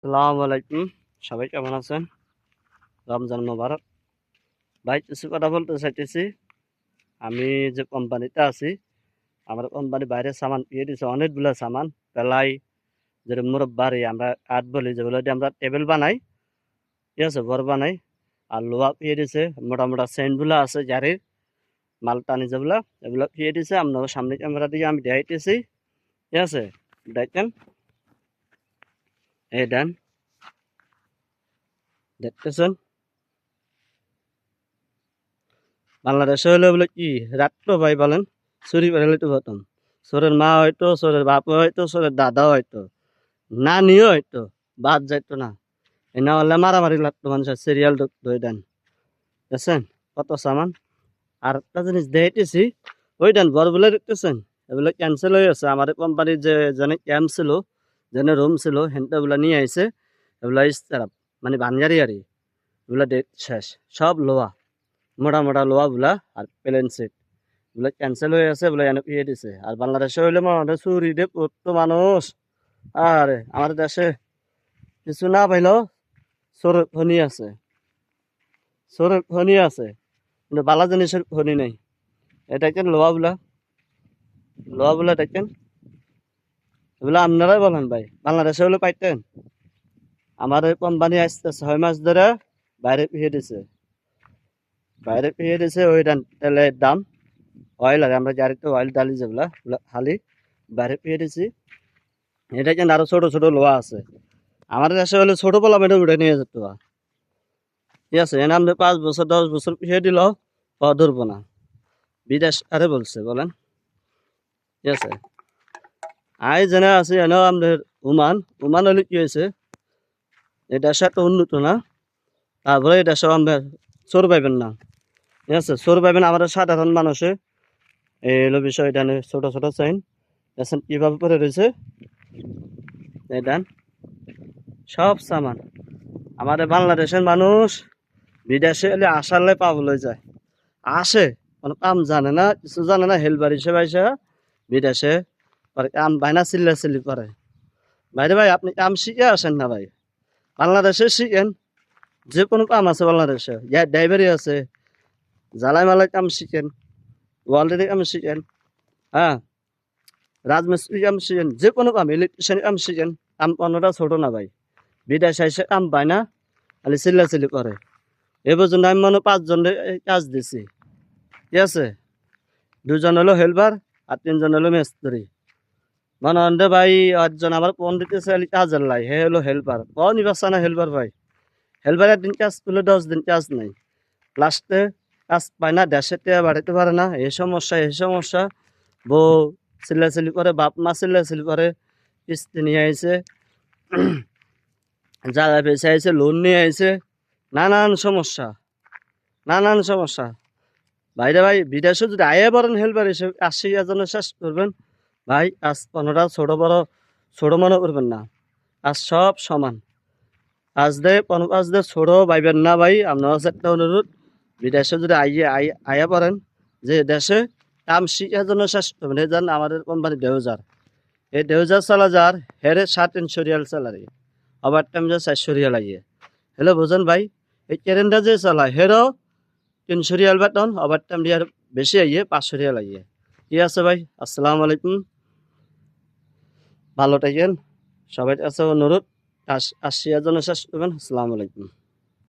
আসসালামু আলাইকুম। সবাই কেমন আছেন? রমজান মোবারক। ভাই কিছু কথা বলতে চাইতেছি। আমি যে কোম্পানিতে আছি, আমার কোম্পানি বাইরে সামান দিয়ে দিছে অনেকগুলো সামান। প্রায় যেটা মুরব্বারি আমরা কাঠ বলি, যেগুলো দিয়ে আমরা টেবিল বানাই, ঠিক আছে, ঘর বানাই। আর লোহা দিয়ে দিছে, মোটা মোটা সেন্টগুলো আছে জারির মাল টানি যেগুলো, এগুলো দিয়ে দিছে। আপনার সামনে ক্যামেরা দিয়ে আমি দেখাইতেছি, ঠিক আছে। দেখেন, এই দেন, দেখতেছেন। বাংলাদেশে হলে বলে কি রাত্র ভাই বলেন, চুরি করে তো প্রথম সোরের মা হয়তো, সোরের বাপ হয়তো, সোরের দাদা হয়তো, নানিও হয়তো, বাদ যাইতো না। এনা হলে মারামারি লাগতো, মানুষের সিরিয়াল ধরে দেন, দেখছেন কত সামান। আর একটা জিনিস দেখতেছি, ওই দেন বড় বলে দেখতেছেন, এগুলো ক্যান্সেল হয়ে গেছে। আমাদের কোম্পানির যে জনে ক্যাম্প ছিল, জনে রুম ছিল, হেনটা ওগুলো নিয়ে আইছে। এগুলো ইস্তারাপ মানে বানজারি আরি, এগুলো ডেট শেষ। সব লোহা, মোটা মোটা লোহা গুলা আর প্লেন সিট এগুলো ক্যান্সেল হয়ে আছে, এগুলো এনে ইয়ে দিছে। আর বাংলাদেশে হইলে মনে চুরি দিয়ে পড়তো মানুষ। আরে আমাদের দেশে কিছু না পাইলেও চোরের খনি আছে, চোরের খনি আছে, কিন্তু বালা জিনিসের খনি নেই। এটা দেখেন লোহা গুলা দেখেন, এগুলো আপনারাই বলেন ভাই, বাংলাদেশে হলে পাইতেন? আমাদের কোম্পানি আসতে 6 মাস ধরে বাইরে পিছিয়ে দিছে, বাইরে পিছিয়ে দিছে। ওই তেলের দাম, অয়েল, আর আমরা গাড়িতে অয়েল ডালি যেগুলা খালি বাইরে পিছিয়ে দিছি। এটা কিন্তু আরো ছোট ছোট লোহা আছে। আমাদের দেশে হলে ছোট পোলা মেয়েটা উঠে নিয়ে যেত, ঠিক আছে। এনে আমাদের 5 বছর 10 বছর পিছিয়ে দিল, ধরবো না। বিদেশ আরে বলছে বলেন, ঠিক আছে। আই জেনে আছি এনেও আমাদের ওমান হলে কি হয়েছে, এই দেশে এত উন্নত না, তারপরে এই দেশে আমরা চোর পাইবেন না, ঠিক আছে। চোর পাইবেন আমাদের সাধারণ মানুষে। এই হলো বিষয়, এটা ছোট ছোট চাইন দেখছেন কিভাবে পরে রয়েছে, এই দেন সব সামান। আমাদের বাংলাদেশের মানুষ বিদেশে এলে আসালে পাবলে যায়, আসে কোনো কাম জানে না, কিছু জানে না, হেলবার হিসেবে আইসা বিদেশে পরে কাম বাইনা চিল্লা চিল্লি করে। বাইরে ভাই আপনি কাম শিখে আসেন না ভাই, বাংলাদেশে শিখেন। যে কোনো কাম আছে বাংলাদেশে, ইয়া ড্রাইভারি আছে, জ্বালাই মালাই কাম শিখেন, ওয়ালরেডি কাম শিখেন, হ্যাঁ, রাজমিস্ত্রি কাম শিখেন, যে কোনো কাম, ইলেকট্রিশিয়ান কাম শিখেন। কাম কোনোটা ছোট না ভাই, বিদেশে এসে কাম পায় না, খালি চিল্লা চিল্লি করে। এ পর্যন্ত আমি মনে 5 জন কাজ দিছি, ঠিক আছে। 2 জন হলো হেলপার আর 3 জন হলো মিস্ত্রি। মানে অন্ধে ভাই 8 জন আমার কোন দিতেছে কাজের লাই, হে হলো হেল্পার। কোন নিবাসা না হেল্পার ভাই, হেল্পার একদিন কাজ করলে 10 দিন কাজ নাই, লাস্টে কাজ পায় না, দেশে বাড়াইতে পারে না। এই সমস্যা এই সমস্যা, বউ চিল্লাচিল্লি করে, বাপ মা চিল্লাচিল্লি করে, কিস্তি নিয়ে আইছে, জায়গা বেঁচে আইছে, লোন নিয়ে আইছে, নানান সমস্যা, নানান সমস্যা। ভাইরে ভাই বিদেশে যদি আয়ে পারেন হেল্পার হিসেবে 80,000 শেষ করবেন ভাই। আজ কোনোটা ছোট বড় ছোট মনে করবেন না, আজ সব সমান। আজ দে ছোট পাইবেন না ভাই। আপনার কাছে একটা অনুরোধ, বিদেশে যদি আইয়া পারেন, যে দেশে কাম শিখার জন্য শেষ করবেন। এই যান আমাদের কোম্পানি দেউজার, এই দেউজার চালা যার হেরে 350 রিয়াল স্যালারি, আবার টাইম যে 400 রিয়াল আইয়ে। হ্যালো বুঝেন ভাই, এই কেরেন্ডা যে চালায় হেরও 300 রিয়াল বেতন, ওভার টাইম দিয়ে বেশি আইয়ে 500 রিয়াল আইয়ে। ঠিক আছে ভাই, আসসালামু আলাইকুম, ভালো থাকেন। সবাই কাছে অনুরোধ, 80,000 শেষ করবেন। আসসালামু আলাইকুম।